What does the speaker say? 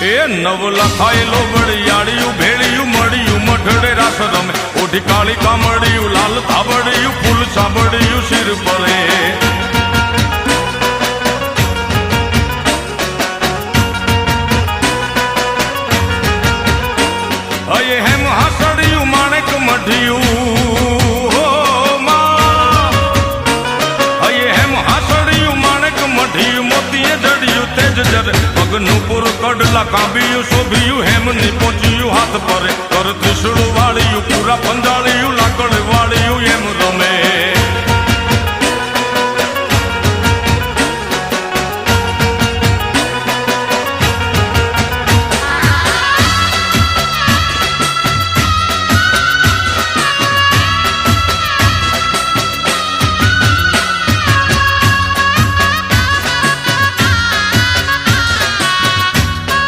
એ નવ લખાયેલો વળિયાળિયું ભેળિયું મળ્યું મઢડે રાસ રમે ઓઢી કાળી કામડિયું લાલ ધાબડિયું ફૂલ સાંભળિયું શિર પરે અયે હેમ હાસડિયું માણેક મઢિયું અયે હેમ હાસડિયું માણેક મઢિયું મોતીએ જડિયું તેજ જરે પગનું પુર કડલા કાંબિયું શોભિયું હેમની પહોંચ્યું હાથ પરે કર ત્રિશુળ વાળિયું પૂરા પંજાળિયું લાકડ વાળિયું એમ રમે